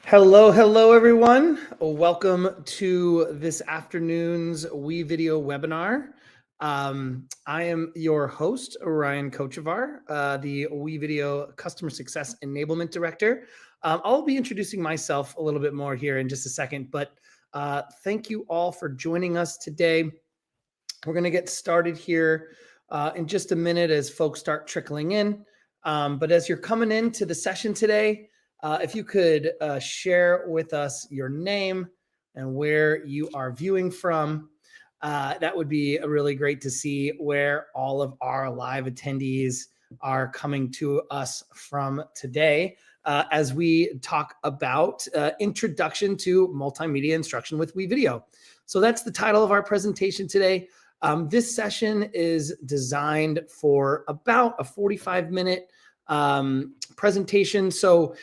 Hello, hello, everyone. Welcome to this afternoon's WeVideo webinar. I am your host, Ryan Kochevar, the WeVideo Customer Success Enablement Director. I'll be introducing myself a little bit more here in just a second, but thank you all for joining us today. We're going to get started here in just a minute as folks start trickling in. But as you're coming into the session today, if you could share with us your name and where you are viewing from, that would be really great to see where all of our live attendees are coming to us from today as we talk about introduction to multimedia instruction with WeVideo. So that's the title of our presentation today. This session is designed for about a 45-minute presentation. So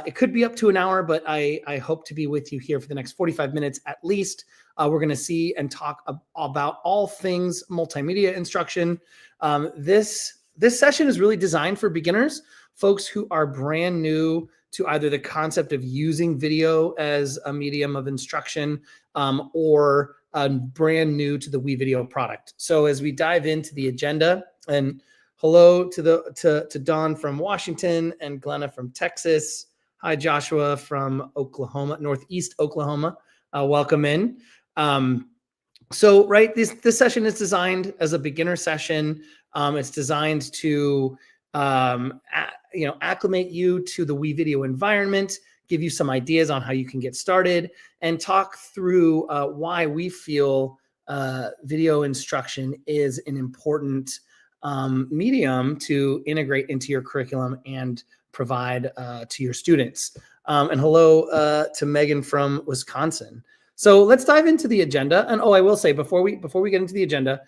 it could be up to an hour, but I hope to be with you here for the next 45 minutes at least. We're going to see and talk about all things multimedia instruction. This session is really designed for beginners, folks who are brand new to either the concept of using video as a medium of instruction or brand new to the WeVideo product. So as we dive into the agenda, and hello to Dawn from Washington and Glenna from Texas. Hi, Joshua from Oklahoma, Northeast Oklahoma. Welcome in. So this session is designed as a beginner session. It's designed to acclimate you to the WeVideo environment, give you some ideas on how you can get started, and talk through why we feel video instruction is an important medium to integrate into your curriculum and provide to your students. And hello to Megan from Wisconsin. So let's dive into the agenda. And I will say before we get into the agenda,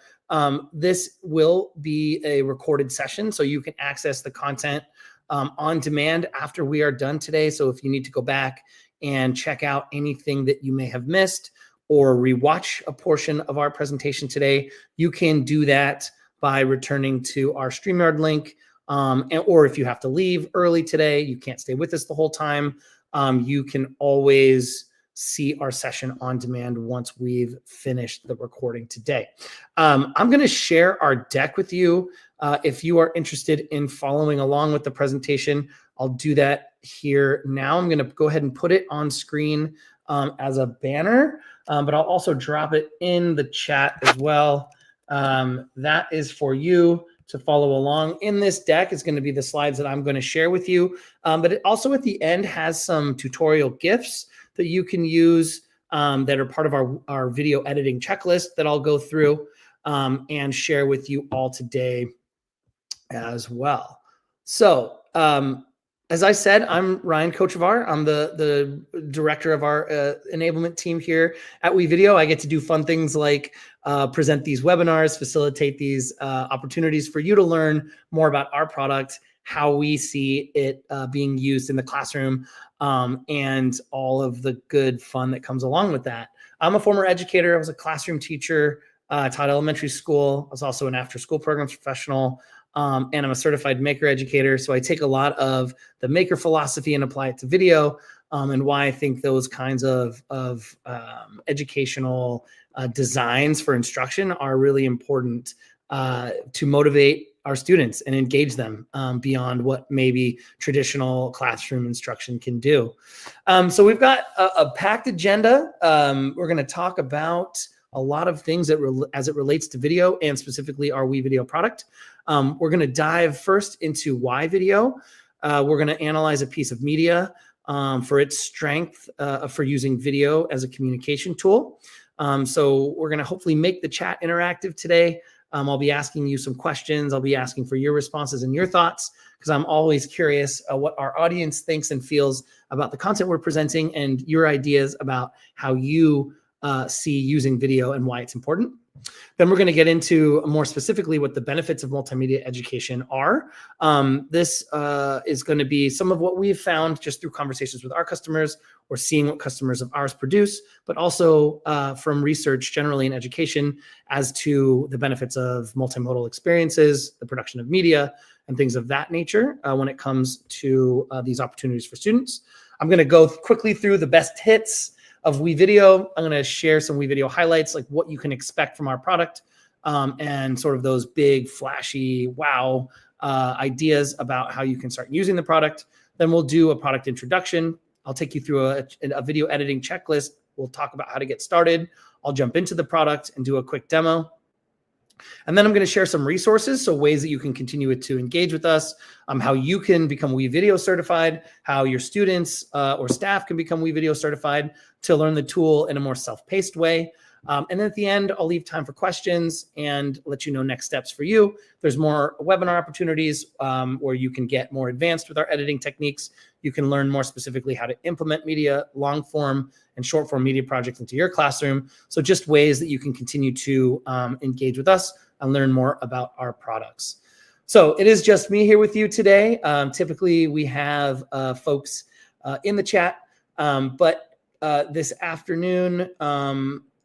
this will be a recorded session, so you can access the content on demand after we are done today. So if you need to go back and check out anything that you may have missed or rewatch a portion of our presentation today, you can do that by returning to our StreamYard link. Or if you have to leave early today, you can't stay with us the whole time, you can always see our session on demand once we've finished the recording today. I'm going to share our deck with you. If you are interested in following along with the presentation, I'll do that here now. I'm going to go ahead and put it on screen as a banner, but I'll also drop it in the chat as well. That is for you to follow along. In this deck is going to be the slides that I'm going to share with you, but it also at the end has some tutorial GIFs that you can use that are part of our video editing checklist that I'll go through and share with you all today as well. So as I said, I'm Ryan Kochevar. I'm the director of our enablement team here at WeVideo. I get to do fun things like present these webinars, facilitate these opportunities for you to learn more about our product, how we see it being used in the classroom, and all of the good fun that comes along with that. I'm a former educator. I was a classroom teacher, taught elementary school. I was also an after-school programs professional, and I'm a certified maker educator. So I take a lot of the maker philosophy and apply it to video, and why I think those kinds of educational designs for instruction are really important to motivate our students and engage them beyond what maybe traditional classroom instruction can do. So we've got a packed agenda. We're going to talk about a lot of things that as it relates to video and specifically our WeVideo product. We're going to dive first into why video. We're going to analyze a piece of media for its strength for using video as a communication tool. So we're going to hopefully make the chat interactive today. I'll be asking you some questions. I'll be asking for your responses and your thoughts, because I'm always curious what our audience thinks and feels about the content we're presenting and your ideas about how you see using video and why it's important. Then we're going to get into more specifically what the benefits of multimedia education are. This is going to be some of what we've found just through conversations with our customers or seeing what customers of ours produce, but also from research generally in education as to the benefits of multimodal experiences, the production of media, and things of that nature when it comes to these opportunities for students. I'm going to go quickly through the best hits of WeVideo. I'm going to share some WeVideo highlights, like what you can expect from our product, and sort of those big, flashy, wow ideas about how you can start using the product. Then we'll do a product introduction. I'll take you through a video editing checklist. We'll talk about how to get started. I'll jump into the product and do a quick demo. And then I'm going to share some resources, so ways that you can continue to engage with us, how you can become WeVideo certified, how your students or staff can become WeVideo certified to learn the tool in a more self-paced way. And then at the end, I'll leave time for questions and let you know next steps for you. There's more webinar opportunities where you can get more advanced with our editing techniques. You can learn more specifically how to implement media, long form and short form media projects into your classroom. So just ways that you can continue to engage with us and learn more about our products. So it is just me here with you today. Typically we have folks in the chat, but this afternoon,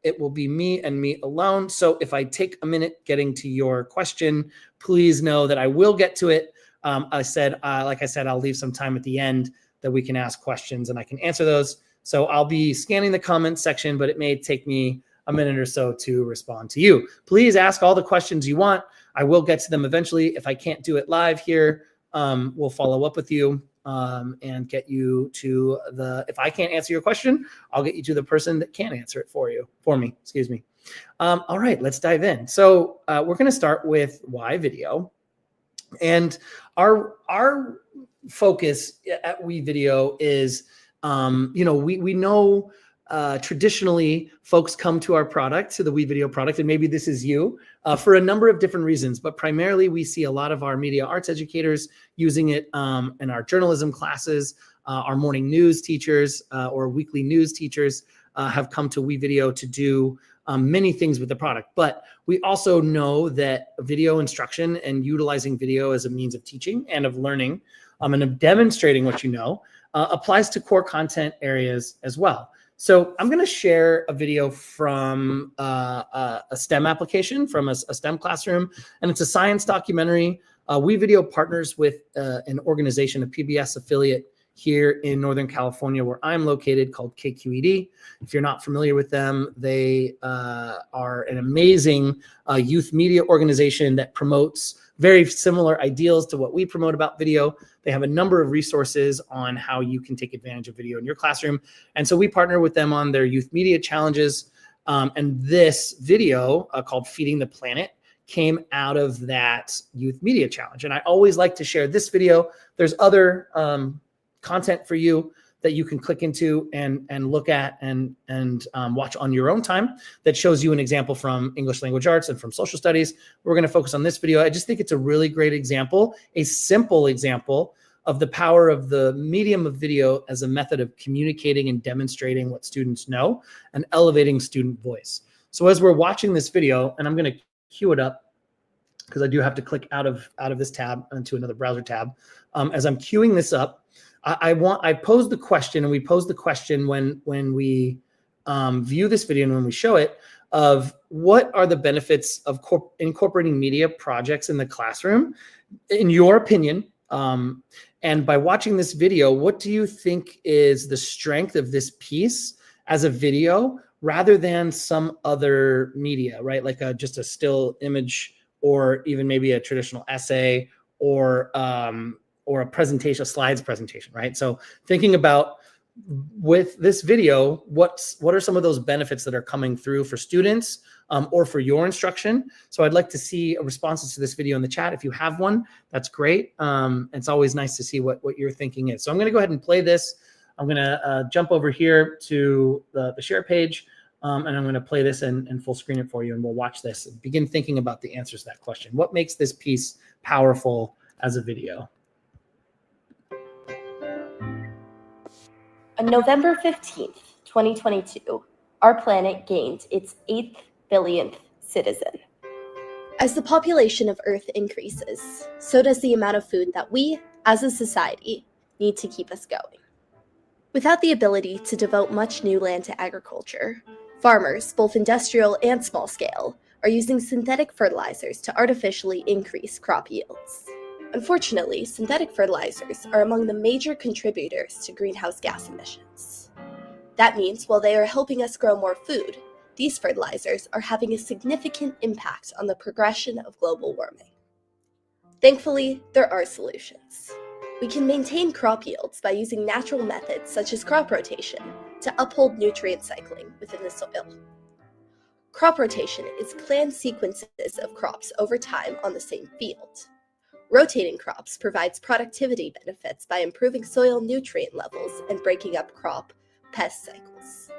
it will be me and me alone. So if I take a minute getting to your question, please know that I will get to it. Like I said, I'll leave some time at the end that we can ask questions and I can answer those. So I'll be scanning the comments section, but it may take me a minute or so to respond to you. Please ask all the questions you want. I will get to them eventually. If I can't do it live here, we'll follow up with you and get you to if I can't answer your question, I'll get you to the person that can answer it for me, excuse me. All right, let's dive in. So we're going to start with why video. And our focus at WeVideo is, we know traditionally folks come to our product, to the WeVideo product, and maybe this is you, for a number of different reasons, but primarily we see a lot of our media arts educators using it in our journalism classes. Our morning news teachers or weekly news teachers have come to WeVideo to do many things with the product. But we also know that video instruction and utilizing video as a means of teaching and of learning and of demonstrating what you know applies to core content areas as well. So I'm going to share a video from a STEM application from a STEM classroom, and it's a science documentary. WeVideo partners with an organization, a PBS affiliate here in Northern California, where I'm located, called KQED. If you're not familiar with them, they are an amazing youth media organization that promotes very similar ideals to what we promote about video. They have a number of resources on how you can take advantage of video in your classroom. And so we partner with them on their youth media challenges. And this video called Feeding the Planet came out of that youth media challenge. And I always like to share this video. There's other content for you that you can click into and look at and watch on your own time that shows you an example from English language arts and from social studies. We're going to focus on this video. I just think it's a really great example, a simple example of the power of the medium of video as a method of communicating and demonstrating what students know and elevating student voice. So as we're watching this video, and I'm going to cue it up because I do have to click out of this tab into another browser tab. As I'm queuing this up, I posed the question, and we pose the question when we view this video and when we show it, of what are the benefits of incorporating media projects in the classroom, in your opinion. And by watching this video, what do you think is the strength of this piece as a video rather than some other media, right? Like just a still image, or even maybe a traditional essay, or a presentation, a slides presentation, right? So thinking about with this video, what are some of those benefits that are coming through for students or for your instruction? So I'd like to see responses to this video in the chat. If you have one, that's great. It's always nice to see what your thinking is. So I'm gonna go ahead and play this. I'm gonna jump over here to the share page, and I'm gonna play this and full screen it for you, and we'll watch this and begin thinking about the answers to that question. What makes this piece powerful as a video? On November 15th, 2022, our planet gained its 8th billionth citizen. As the population of Earth increases, so does the amount of food that we, as a society, need to keep us going. Without the ability to devote much new land to agriculture, farmers, both industrial and small scale, are using synthetic fertilizers to artificially increase crop yields. Unfortunately, synthetic fertilizers are among the major contributors to greenhouse gas emissions. That means while they are helping us grow more food, these fertilizers are having a significant impact on the progression of global warming. Thankfully, there are solutions. We can maintain crop yields by using natural methods such as crop rotation to uphold nutrient cycling within the soil. Crop rotation is planned sequences of crops over time on the same field. Rotating crops provides productivity benefits by improving soil nutrient levels and breaking up crop pest cycles.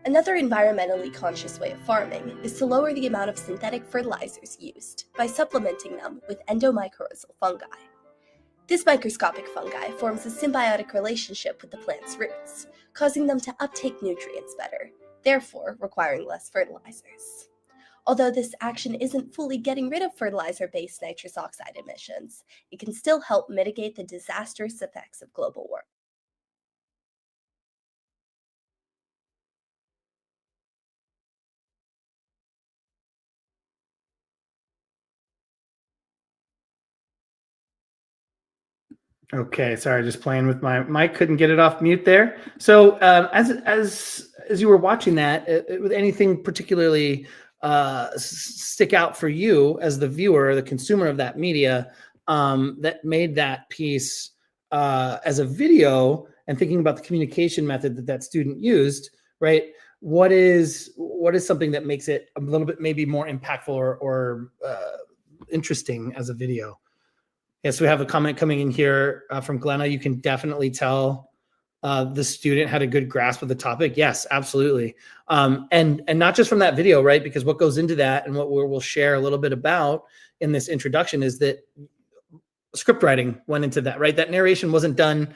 Another environmentally conscious way of farming is to lower the amount of synthetic fertilizers used by supplementing them with endomycorrhizal fungi. This microscopic fungi forms a symbiotic relationship with the plant's roots, causing them to uptake nutrients better, therefore requiring less fertilizers. Although this action isn't fully getting rid of fertilizer-based nitrous oxide emissions, it can still help mitigate the disastrous effects of global warming. Okay, sorry, just playing with my mic, couldn't get it off mute there. So as you were watching that, with anything particularly stick out for you as the viewer, the consumer of that media, that made that piece as a video, and thinking about the communication method that that student used, right? What is something that makes it a little bit maybe more impactful or interesting as a video? Yes, we have a comment coming in here from Glenna. You can definitely tell the student had a good grasp of the topic. Yes, absolutely. And not just from that video, right? Because what goes into that and what we'll share a little bit about in this introduction is that script writing went into that, right? That narration wasn't done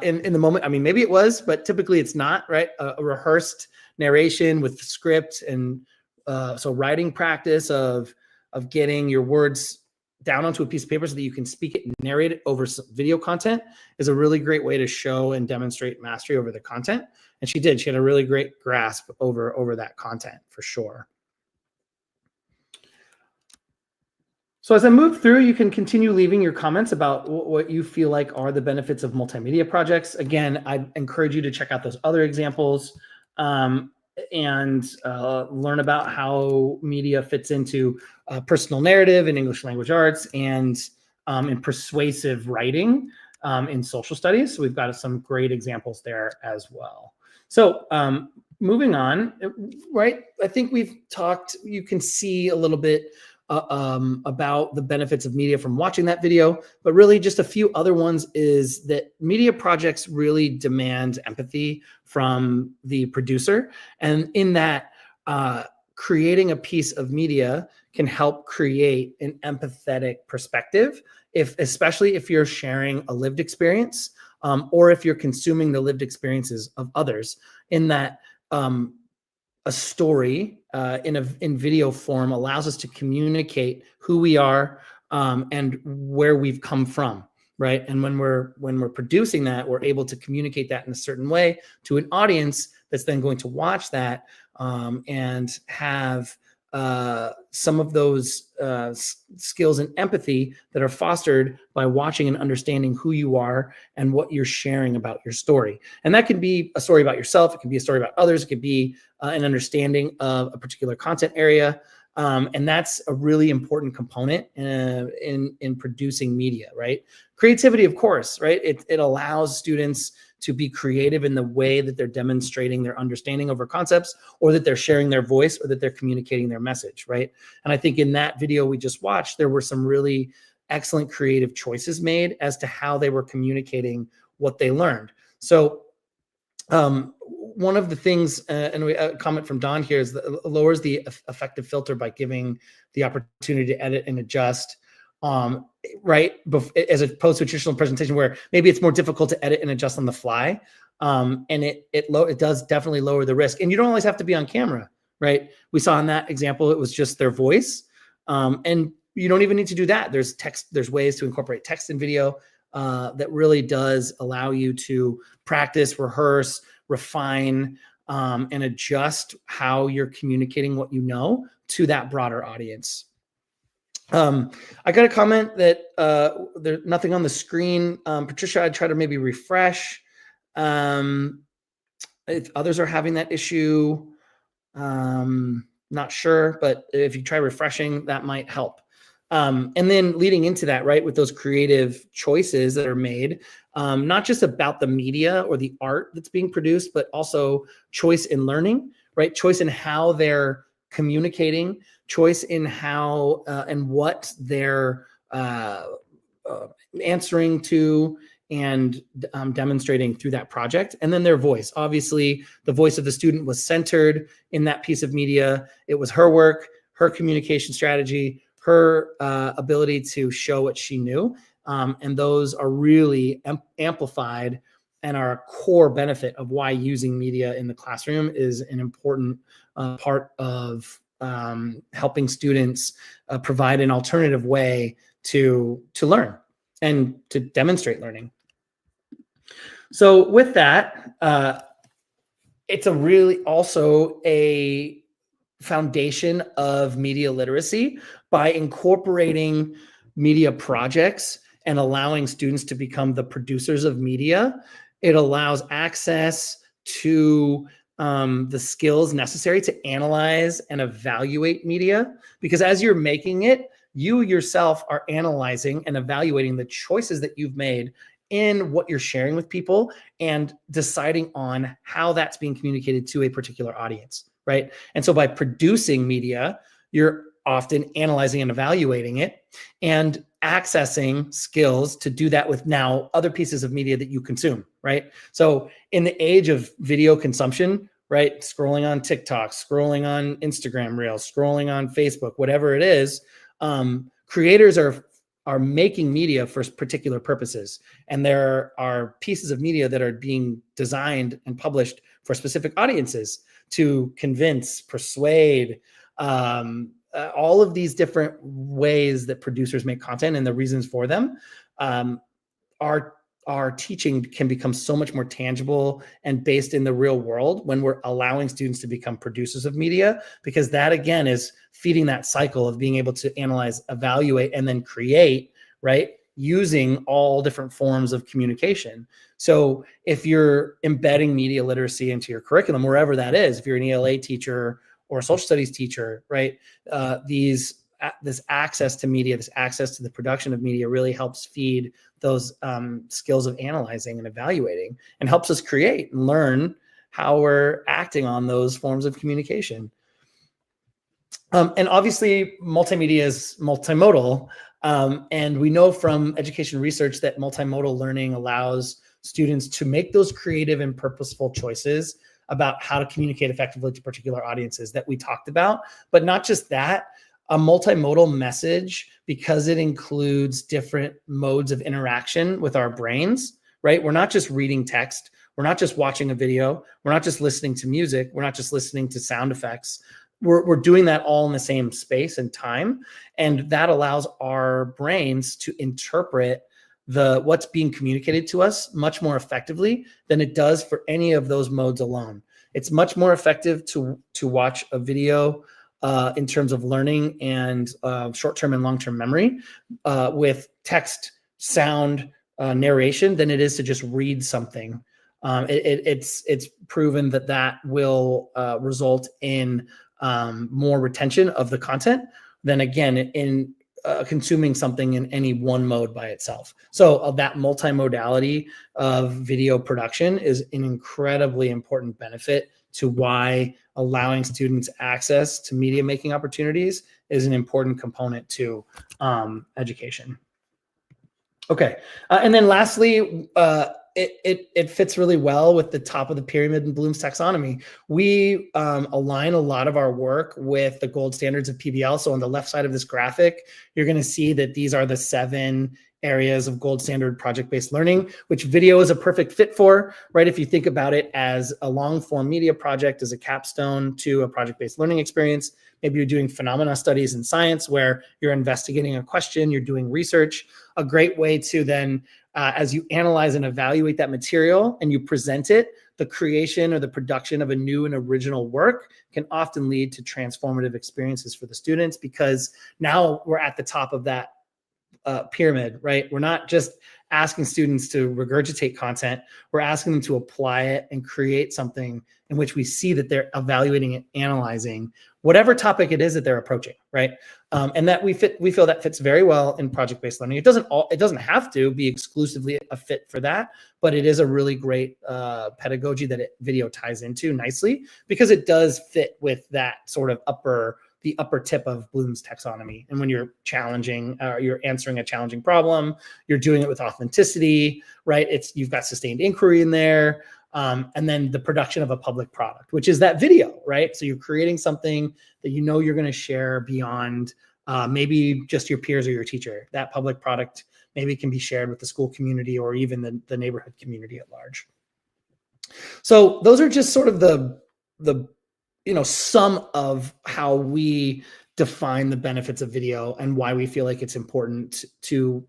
in the moment. I mean, maybe it was, but typically it's not, right? A rehearsed narration with the script, and so writing practice of getting your words down onto a piece of paper so that you can speak it and narrate it over some video content is a really great way to show and demonstrate mastery over the content. And she did. She had a really great grasp over that content for sure. So as I move through, you can continue leaving your comments about what you feel like are the benefits of multimedia projects. Again, I encourage you to check out those other examples and learn about how media fits into personal narrative in English language arts and in persuasive writing in social studies. So we've got some great examples there as well. So moving on, right? I think we've talked, you can see a little bit about the benefits of media from watching that video, but really just a few other ones is that media projects really demand empathy from the producer. And in that, creating a piece of media can help create an empathetic perspective, especially if you're sharing a lived experience or if you're consuming the lived experiences of others. In that, a story in video form allows us to communicate who we are and where we've come from, right? And when we're producing that, we're able to communicate that in a certain way to an audience that's then going to watch that and have some of those skills and empathy that are fostered by watching and understanding who you are and what you're sharing about your story. And that can be a story about yourself. It can be a story about others. It could be an understanding of a particular content area. And that's a really important component in producing media, right? Creativity, of course, right? It allows students to be creative in the way that they're demonstrating their understanding over concepts, or that they're sharing their voice, or that they're communicating their message, right? And I think in that video we just watched, there were some really excellent creative choices made as to how they were communicating what they learned. So one of the things, and a comment from Don here, is that lowers the effective filter by giving the opportunity to edit and adjust, right? As opposed to a traditional presentation where maybe it's more difficult to edit and adjust on the fly. And it does definitely lower the risk. And you don't always have to be on camera, right? We saw in that example, it was just their voice. And you don't even need to do that. There's ways to incorporate text and video that really does allow you to practice, rehearse, refine, and adjust how you're communicating what you know to that broader audience. I got a comment that there's nothing on the screen. Patricia, I'd try to maybe refresh. If others are having that issue, not sure, but if you try refreshing, that might help. And then leading into that, right, with those creative choices that are made, not just about the media or the art that's being produced, but also choice in learning, right? Choice in how they're communicating, choice in how and what they're answering to and demonstrating through that project. And then their voice. Obviously, the voice of the student was centered in that piece of media. It was her work, her communication strategy, her ability to show what she knew. And those are really amplified and are a core benefit of why using media in the classroom is an important part of helping students provide an alternative way to learn and to demonstrate learning. So with that, it's a really also a foundation of media literacy by incorporating media projects and allowing students to become the producers of media. It allows access to the skills necessary to analyze and evaluate media, because as you're making it, you yourself are analyzing and evaluating the choices that you've made in what you're sharing with people and deciding on how that's being communicated to a particular audience, right? And so by producing media, you're often analyzing and evaluating it and accessing skills to do that with now other pieces of media that you consume, right? So in the age of video consumption, right, scrolling on TikTok, scrolling on Instagram Reels, scrolling on Facebook, whatever it is, creators are making media for particular purposes. And there are pieces of media that are being designed and published for specific audiences to convince, persuade, all of these different ways that producers make content and the reasons for them. Our teaching can become so much more tangible and based in the real world when we're allowing students to become producers of media, because that again is feeding that cycle of being able to analyze, evaluate, and then create, right? Using all different forms of communication. So if you're embedding media literacy into your curriculum, wherever that is, if you're an ELA teacher or a social studies teacher, right? This access to media, this access to the production of media really helps feed those skills of analyzing and evaluating, and helps us create and learn how we're acting on those forms of communication. And obviously multimedia is multimodal. And we know from education research that multimodal learning allows students to make those creative and purposeful choices about how to communicate effectively to particular audiences that we talked about. But not just that, a multimodal message, because it includes different modes of interaction with our brains, right? We're not just reading text. We're not just watching a video. We're not just listening to music. We're not just listening to sound effects. We're doing that all in the same space and time. And that allows our brains to interpret what's being communicated to us much more effectively than it does for any of those modes alone. It's much more effective to watch a video in terms of learning and short-term and long-term memory with text, sound, narration than it is to just read something. It's proven that will result in more retention of the content than, again, in consuming something in any one mode by itself. So that multimodality of video production is an incredibly important benefit to why allowing students access to media making opportunities is an important component to education. Okay, and then lastly, it fits really well with the top of the pyramid in Bloom's taxonomy. We align a lot of our work with the gold standards of PBL. So on the left side of this graphic, you're going to see that these are the 7 areas of gold standard project-based learning, which video is a perfect fit for, right? If you think about it as a long form media project as a capstone to a project-based learning experience, maybe you're doing phenomena studies in science where you're investigating a question, you're doing research. A great way to then as you analyze and evaluate that material and you present it, the creation or the production of a new and original work can often lead to transformative experiences for the students, because now we're at the top of that pyramid, right? We're not just asking students to regurgitate content. We're asking them to apply it and create something in which we see that they're evaluating and analyzing whatever topic it is that they're approaching, right? And that we feel that fits very well in project-based learning. It doesn't have to be exclusively a fit for that, but it is a really great pedagogy that video ties into nicely, because it does fit with that sort of the upper tip of Bloom's taxonomy. And when you're challenging, you're answering a challenging problem, you're doing it with authenticity, right? You've got sustained inquiry in there. And then the production of a public product, which is that video, right? So you're creating something that you know you're going to share beyond maybe just your peers or your teacher. That public product maybe can be shared with the school community or even the neighborhood community at large. So those are just sort of the sum of how we define the benefits of video and why we feel like it's important to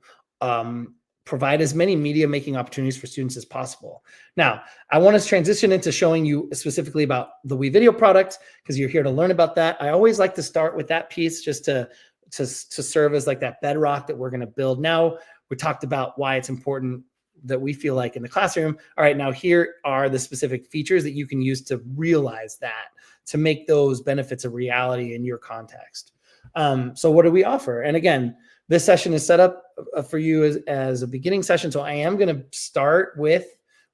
provide as many media making opportunities for students as possible. Now, I want to transition into showing you specifically about the WeVideo product, because you're here to learn about that. I always like to start with that piece just to serve as like that bedrock that we're going to build. Now, we talked about why it's important that we feel like in the classroom. All right, now here are the specific features that you can use to realize that, to make those benefits a reality in your context. So what do we offer? And again, this session is set up for you as a beginning session. So I am going to start with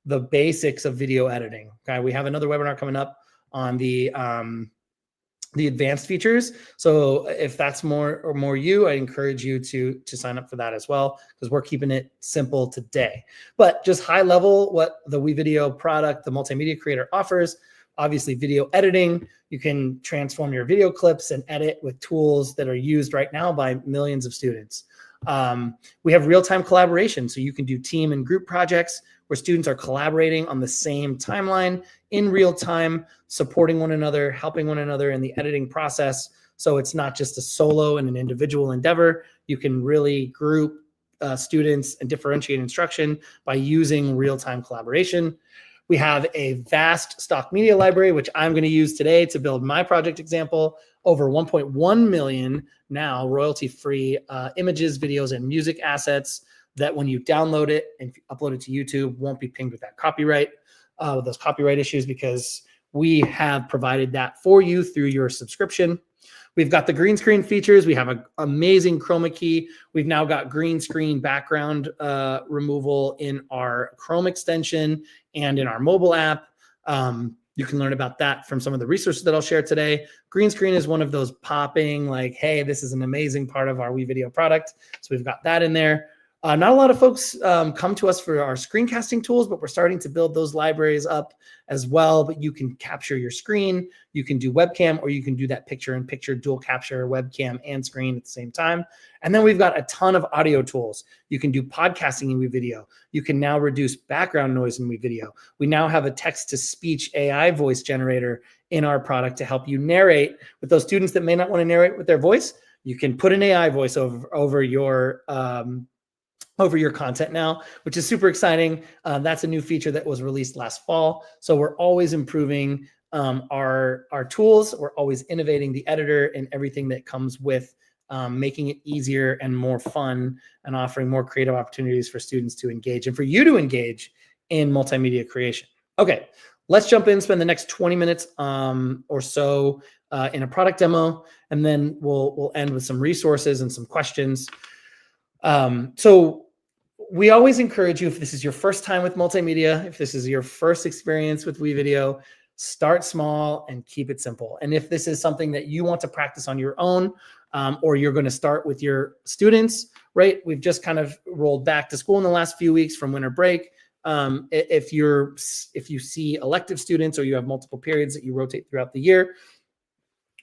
the basics of video editing. Okay, we have another webinar coming up on the advanced features. So if that's more you, I encourage you to sign up for that as well, because we're keeping it simple today. But just high level, what the WeVideo product, the Multimedia Creator, offers. Obviously, video editing. You can transform your video clips and edit with tools that are used right now by millions of students. We have real-time collaboration, so you can do team and group projects where students are collaborating on the same timeline in real time, supporting one another, helping one another in the editing process. So it's not just a solo and an individual endeavor. You can really group students and differentiate instruction by using real-time collaboration. We have a vast stock media library, which I'm going to use today to build my project example. Over 1.1 million now royalty-free images, videos, and music assets that when you download it and upload it to YouTube won't be pinged with that copyright, with those copyright issues, because we have provided that for you through your subscription. We've got the green screen features. We have an amazing chroma key. We've now got green screen background removal in our Chrome extension and in our mobile app. You can learn about that from some of the resources that I'll share today. Green screen is one of those popping, like, hey, this is an amazing part of our WeVideo product. So we've got that in there. Not a lot of folks come to us for our screencasting tools, but we're starting to build those libraries up as well. But you can capture your screen, you can do webcam, or you can do that picture-in-picture dual capture webcam and screen at the same time. And then we've got a ton of audio tools. You can do podcasting in WeVideo. You can now reduce background noise in WeVideo. We now have a text-to-speech AI voice generator in our product to help you narrate. With those students that may not want to narrate with their voice, you can put an AI voice over your content now, which is super exciting. That's a new feature that was released last fall. So we're always improving our tools. We're always innovating the editor and everything that comes with making it easier and more fun and offering more creative opportunities for students to engage and for you to engage in multimedia creation. Okay, let's jump in, spend the next 20 minutes or so in a product demo, and then we'll end with some resources and some questions. So we always encourage you, if this is your first time with multimedia, if this is your first experience with WeVideo, start small and keep it simple. And if this is something that you want to practice on your own, or you're going to start with your students, right? We've just kind of rolled back to school in the last few weeks from winter break. If you see elective students or you have multiple periods that you rotate throughout the year,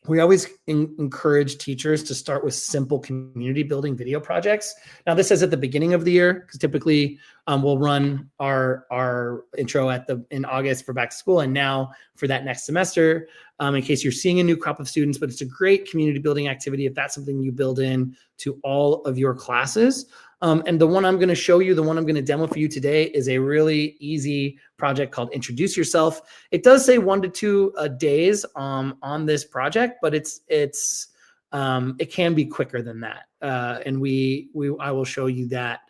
we always encourage teachers to start with simple community building video projects. Now, this is at the beginning of the year, because typically we'll run our intro in August for back to school, and now for that next semester, in case you're seeing a new crop of students. But it's a great community building activity if that's something you build in to all of your classes. And the one I'm going to show you, the one I'm going to demo for you today is a really easy project called Introduce Yourself. It does say 1 to 2 days on this project, but it can be quicker than that. And I will show you that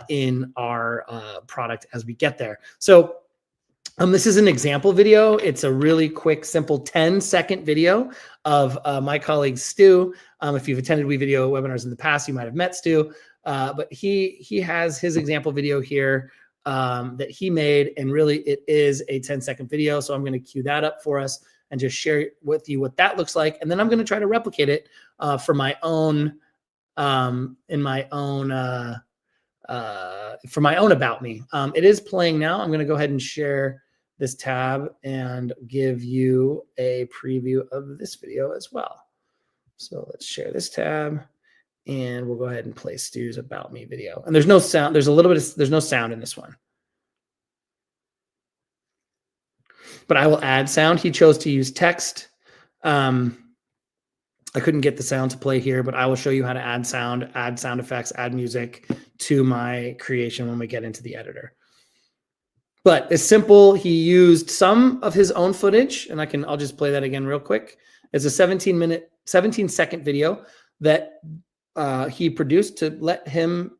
in our product as we get there. So this is an example video. It's a really quick, simple 10-second video of my colleague Stu. If you've attended WeVideo webinars in the past, you might have met Stu. But he has his example video here that he made, and really it is a 10-second video. So I'm going to cue that up for us and just share with you what that looks like, and then I'm going to try to replicate it for my own for my own About Me. It is playing now. I'm going to go ahead and share this tab and give you a preview of this video as well. So let's share this tab. And we'll go ahead and play Stu's About Me video. And there's no sound. There's no sound in this one. But I will add sound. He chose to use text. I couldn't get the sound to play here, but I will show you how to add sound effects, add music to my creation when we get into the editor. But it's simple. He used some of his own footage, and I'll just play that again real quick. It's a 17-second video that he produced to let him,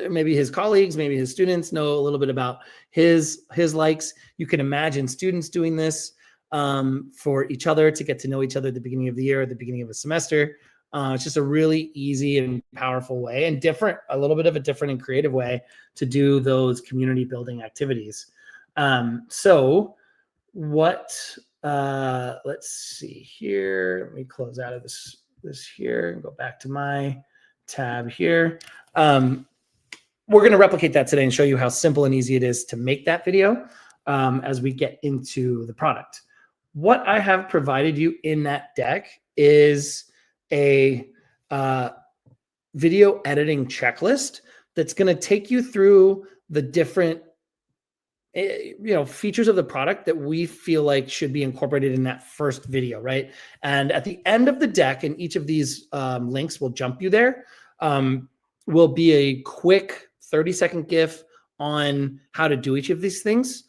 maybe his colleagues, maybe his students know a little bit about his likes. You can imagine students doing this for each other to get to know each other at the beginning of the year, at the beginning of a semester. It's just a really easy and powerful way, and a little bit of a different and creative way to do those community building activities. So let's see here. Let me close out of this here and go back to my tab here. We're going to replicate that today and show you how simple and easy it is to make that video as we get into the product. What I have provided you in that deck is a video editing checklist that's going to take you through the different features of the product that we feel like should be incorporated in that first video, right? And at the end of the deck, and each of these links will jump you there, will be a quick 30-second GIF on how to do each of these things.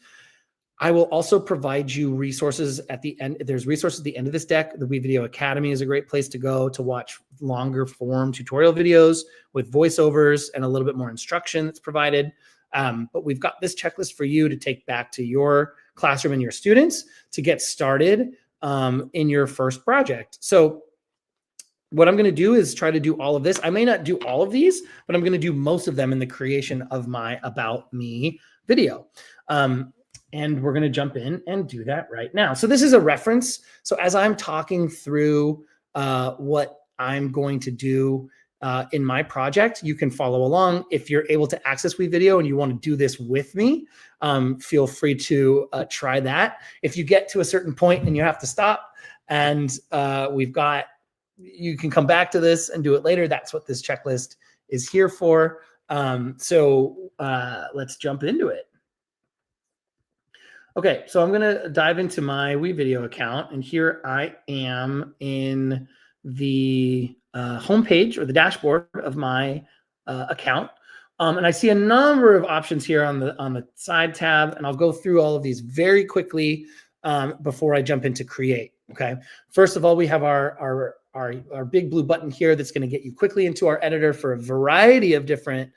I will also provide you resources at the end. There's resources at the end of this deck. The WeVideo Academy is a great place to go to watch longer form tutorial videos with voiceovers and a little bit more instruction that's provided. But we've got this checklist for you to take back to your classroom and your students to get started in your first project. So what I'm going to do is try to do all of this. I may not do all of these, but I'm going to do most of them in the creation of my About Me video. And we're going to jump in and do that right now. So this is a reference. So as I'm talking through what I'm going to do in my project, you can follow along. If you're able to access WeVideo and you want to do this with me, feel free to try that. If you get to a certain point and you have to stop, and you can come back to this and do it later. That's what this checklist is here for. So let's jump into it. Okay, so I'm going to dive into my WeVideo account, and here I am in the homepage or the dashboard of my account, and I see a number of options here on the side tab, and I'll go through all of these very quickly before I jump into Create. Okay, first of all, we have our big blue button here that's going to get you quickly into our editor for a variety of different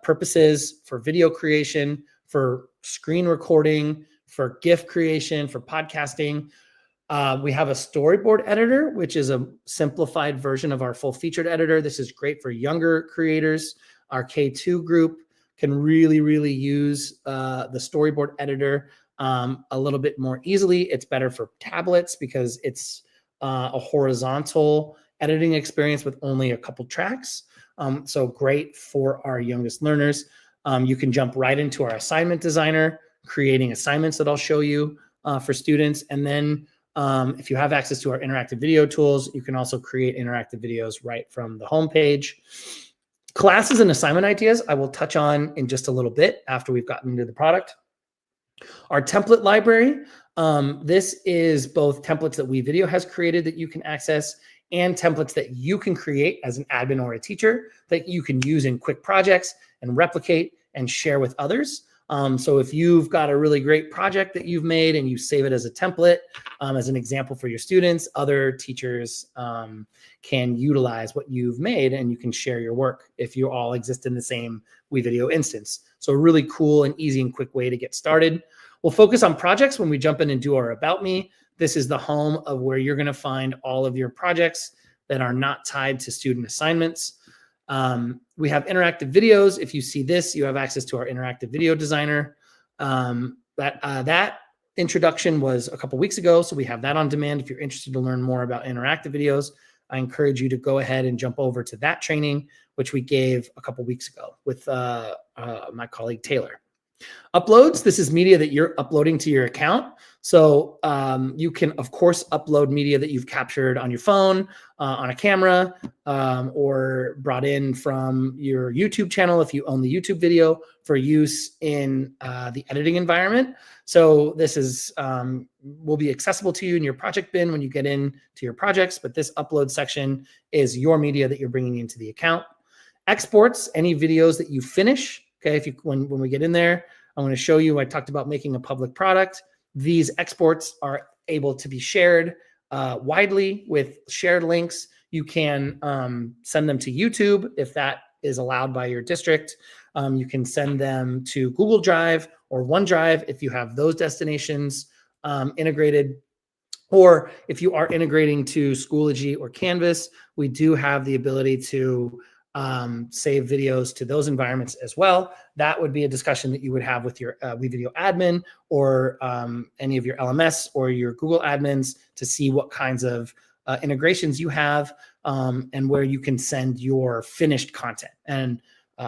purposes, for video creation, for screen recording, for GIF creation, for podcasting. We have a storyboard editor, which is a simplified version of our full-featured editor. This is great for younger creators. Our K2 group can really, really use the storyboard editor a little bit more easily. It's better for tablets because it's a horizontal editing experience with only a couple tracks. So great for our youngest learners. You can jump right into our assignment designer, creating assignments that I'll show you for students. And then if you have access to our interactive video tools, you can also create interactive videos right from the homepage. Classes and assignment ideas I will touch on in just a little bit after we've gotten into the product. Our template library This is both templates that WeVideo has created that you can access and templates that you can create as an admin or a teacher that you can use in quick projects and replicate and share with others. So if you've got a really great project that you've made and you save it as a template, as an example for your students, other teachers can utilize what you've made and you can share your work if you all exist in the same WeVideo instance. So a really cool and easy and quick way to get started. We'll focus on projects when we jump in and do our About Me. This is the home of where you're going to find all of your projects that are not tied to student assignments. We have interactive videos. If you see this, you have access to our interactive video designer. That introduction was a couple weeks ago, so we have that on demand. If you're interested to learn more about interactive videos, I encourage you to go ahead and jump over to that training, which we gave a couple weeks ago with my colleague Taylor. Uploads, this is media that you're uploading to your account. So you can, of course, upload media that you've captured on your phone, on a camera, or brought in from your YouTube channel if you own the YouTube video for use in the editing environment. So this is will be accessible to you in your project bin when you get into your projects, but this upload section is your media that you're bringing into the account. Exports, any videos that you finish. Okay, if you when we get in there, I'm going to show you, I talked about making a public product. These exports are able to be shared widely with shared links. You can send them to YouTube if that is allowed by your district. You can send them to Google Drive or OneDrive if you have those destinations integrated. Or if you are integrating to Schoology or Canvas, we do have the ability to save videos to those environments as well. That would be a discussion that you would have with your WeVideo admin or any of your LMS or your Google admins to see what kinds of integrations you have and where you can send your finished content. And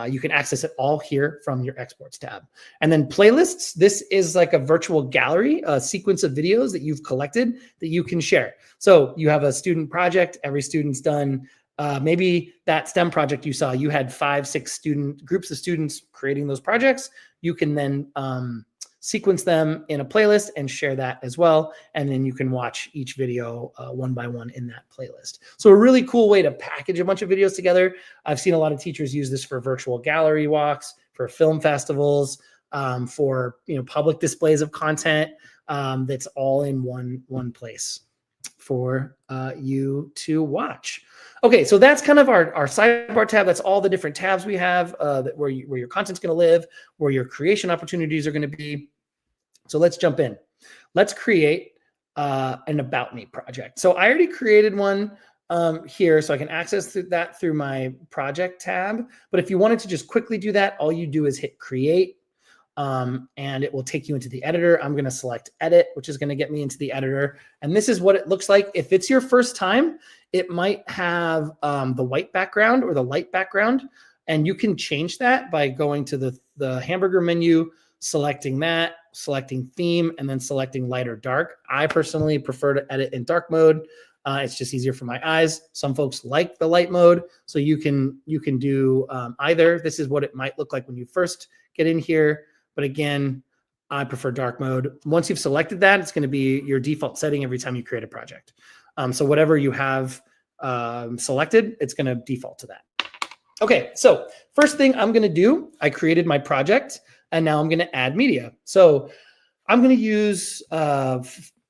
you can access it all here from your exports tab. And then playlists, this is like a virtual gallery, a sequence of videos that you've collected that you can share. So you have a student project, every student's done maybe that STEM project you saw, you had 5-6 groups of students creating those projects. You can then sequence them in a playlist and share that as well. And then you can watch each video one by one in that playlist. So a really cool way to package a bunch of videos together. I've seen a lot of teachers use this for virtual gallery walks, for film festivals, for public displays of content that's all in one place for you to watch. Okay, so that's kind of our sidebar tab. That's all the different tabs we have where your content's going to live, where your creation opportunities are going to be. So let's jump in. Let's create an About Me project. So I already created one here, so I can access that through my project tab. But if you wanted to just quickly do that, all you do is hit create. And it will take you into the editor. I'm going to select edit, which is going to get me into the editor. And this is what it looks like. If it's your first time, it might have the white background or the light background. And you can change that by going to the hamburger menu, selecting that, selecting theme, and then selecting light or dark. I personally prefer to edit in dark mode. It's just easier for my eyes. Some folks like the light mode. So you can do either. This is what it might look like when you first get in here. But again, I prefer dark mode. Once you've selected that, it's going to be your default setting every time you create a project. So whatever you have selected, it's going to default to that. Okay, so first thing I'm going to do, I created my project, and now I'm going to add media. So I'm going to use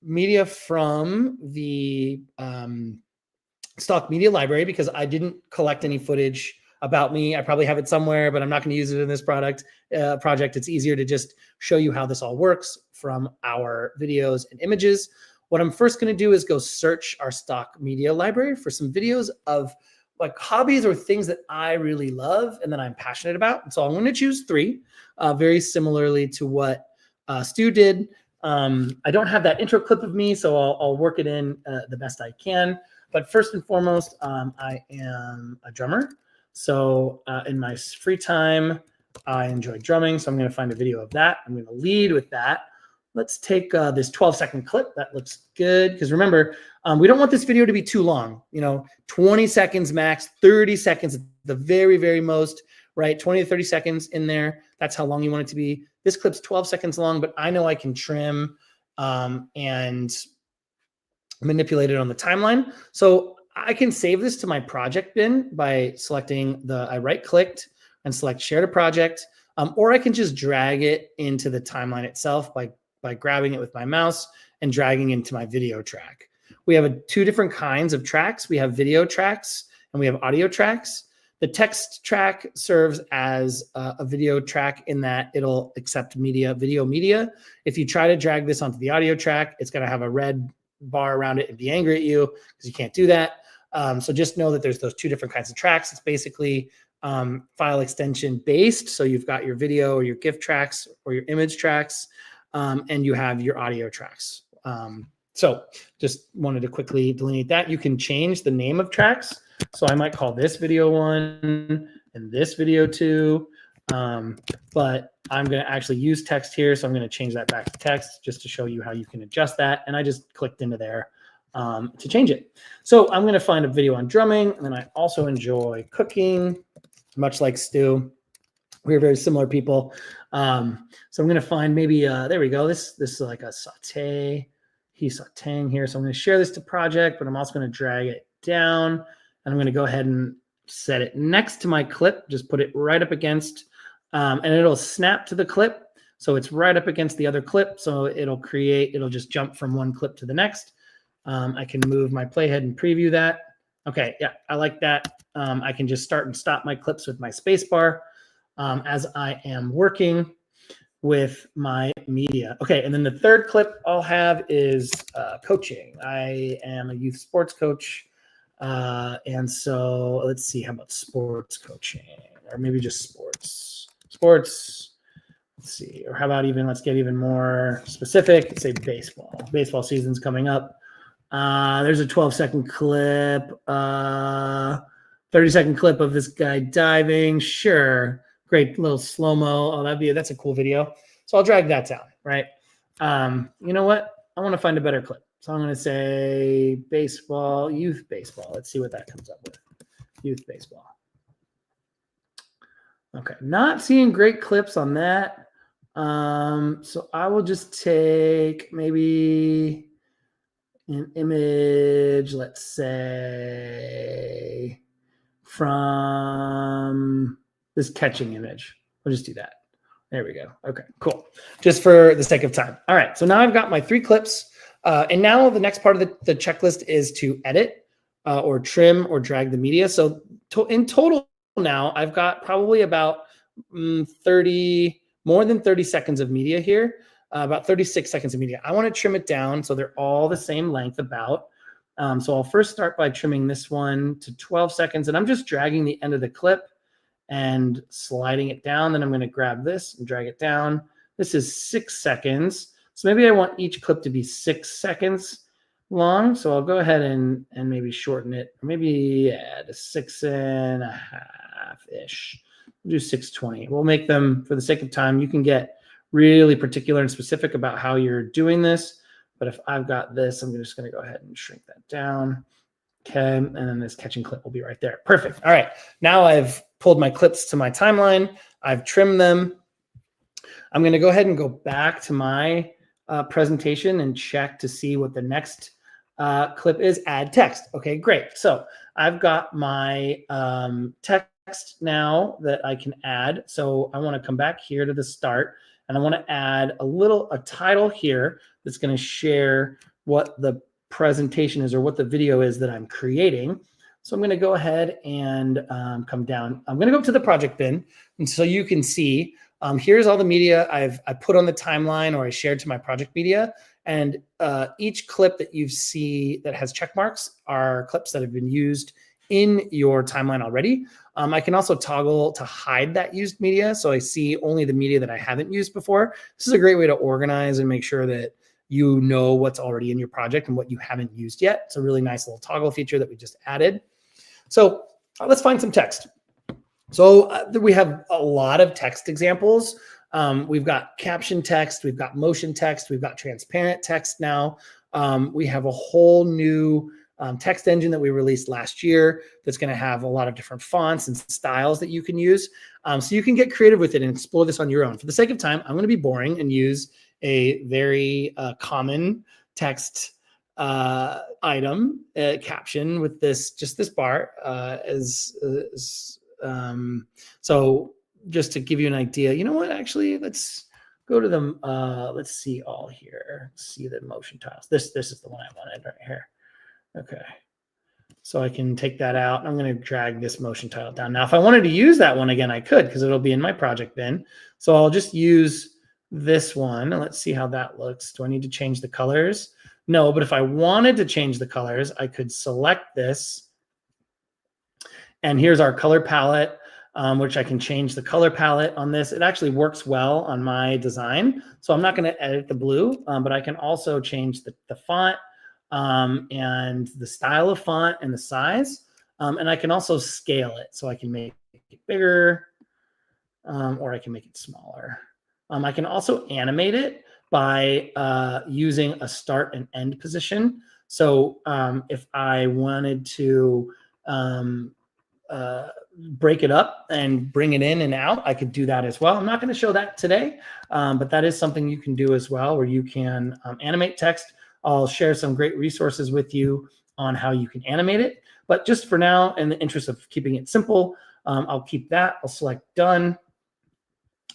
media from the stock media library because I didn't collect any footage about me. I probably have it somewhere, but I'm not going to use it in this project. It's easier to just show you how this all works from our videos and images. What I'm first going to do is go search our stock media library for some videos of like hobbies or things that I really love and that I'm passionate about. And so I'm going to choose 3, very similarly to what Stu did. I don't have that intro clip of me, so I'll work it in the best I can. But first and foremost, I am a drummer. So in my free time, I enjoy drumming. So I'm going to find a video of that. I'm going to lead with that. Let's take this 12-second clip. That looks good. Because remember, we don't want this video to be too long. 20 seconds max, 30 seconds at the very, very most, right? 20 to 30 seconds in there. That's how long you want it to be. This clip's 12 seconds long, but I know I can trim and manipulate it on the timeline. So I can save this to my project bin by selecting I right-clicked and select share to project, or I can just drag it into the timeline itself by grabbing it with my mouse and dragging into my video track. We have two different kinds of tracks. We have video tracks and we have audio tracks. The text track serves as a video track in that it'll accept video media. If you try to drag this onto the audio track, it's going to have a red bar around it and be angry at you because you can't do that. So just know that there's those two different kinds of tracks. It's basically file extension based. So you've got your video or your GIF tracks or your image tracks, and you have your audio tracks. So just wanted to quickly delineate that. You can change the name of tracks. So I might call this video 1 and this video 2, but I'm going to actually use text here. So I'm going to change that back to text just to show you how you can adjust that. And I just clicked into there to change it. So I'm going to find a video on drumming. And then I also enjoy cooking, much like Stu. We're very similar people. So I'm going to find maybe, there we go. This is like a saute. He's sauteing here. So I'm going to share this to project, but I'm also going to drag it down. And I'm going to go ahead and set it next to my clip. Just put it right up against, and it'll snap to the clip. So it's right up against the other clip. So it'll just jump from one clip to the next. I can move my playhead and preview that. Okay, yeah, I like that. I can just start and stop my clips with my space bar as I am working with my media. Okay, and then the third clip I'll have is coaching. I am a youth sports coach. And so let's see, how about sports coaching, or maybe just sports, let's see, or how about let's get even more specific. Let's say baseball season's coming up. There's a 12-second clip, 30-second clip of this guy diving. Sure. Great little slow-mo. Oh, that's a cool video. So I'll drag that down, right? You know what? I want to find a better clip. So I'm going to say baseball, youth baseball. Let's see what that comes up with. Youth baseball. Okay, not seeing great clips on that. So I will just take maybe an image, let's say, from this catching image. We'll just do that. There we go. Okay, cool. Just for the sake of time. All right, so now I've got my 3 clips. And now the next part of the checklist is to edit or trim or drag the media. So in total now, I've got probably about more than 30 seconds of media here, about 36 seconds of media. I want to trim it down so they're all the same length about. So I'll first start by trimming this one to 12 seconds, and I'm just dragging the end of the clip and sliding it down. Then I'm going to grab this and drag it down. This is 6 seconds. So maybe I want each clip to be 6 seconds long. So I'll go ahead and maybe shorten it, or maybe to 6.5-ish. We'll do 6:20. We'll make them, for the sake of time, you can get really particular and specific about how you're doing this. But if I've got this, I'm just going to go ahead and shrink that down. Okay, and then this catching clip will be right there. Perfect. All right, now I've pulled my clips to my timeline. I've trimmed them. I'm going to go ahead and go back to my presentation and check to see what the next clip is. Add text. Okay, great. So I've got my text now that I can add. So I want to come back here to the start, and I want to add a title here that's going to share what the presentation is or what the video is that I'm creating. So I'm going to go ahead and come down. I'm going to go to the project bin, and so you can see here's all the media I put on the timeline or I shared to my project media. And each clip that you see that has check marks are clips that have been used in your timeline already. I can also toggle to hide that used media, so I see only the media that I haven't used before. This is a great way to organize and make sure that you know what's already in your project and what you haven't used yet. It's a really nice little toggle feature that we just added. So let's find some text. So we have a lot of text examples. We've got caption text, we've got motion text, we've got transparent text now. We have a whole new text engine that we released last year that's going to have a lot of different fonts and styles that you can use. So you can get creative with it and explore this on your own. For the sake of time, I'm going to be boring and use a very common text item caption with this bar so just to give you an idea, you know what, actually, let's go to the, let's see all here, see the motion tiles. This is the one I wanted right here. Okay. So I can take that out. I'm going to drag this motion tile down. Now, if I wanted to use that one again, I could, because it'll be in my project bin. So I'll just use this one. Let's see how that looks. Do I need to change the colors? No, but if I wanted to change the colors, I could select this. And here's our color palette, which I can change the color palette on this. It actually works well on my design. So I'm not going to edit the blue, but I can also change the font and the style of font and the size. And I can also scale it. So I can make it bigger or I can make it smaller. I can also animate it by using a start and end position. So if I wanted to break it up and bring it in and out, I could do that as well. I'm not going to show that today, but that is something you can do as well, where you can animate text. I'll share some great resources with you on how you can animate it. But just for now, in the interest of keeping it simple, I'll keep that. I'll select done.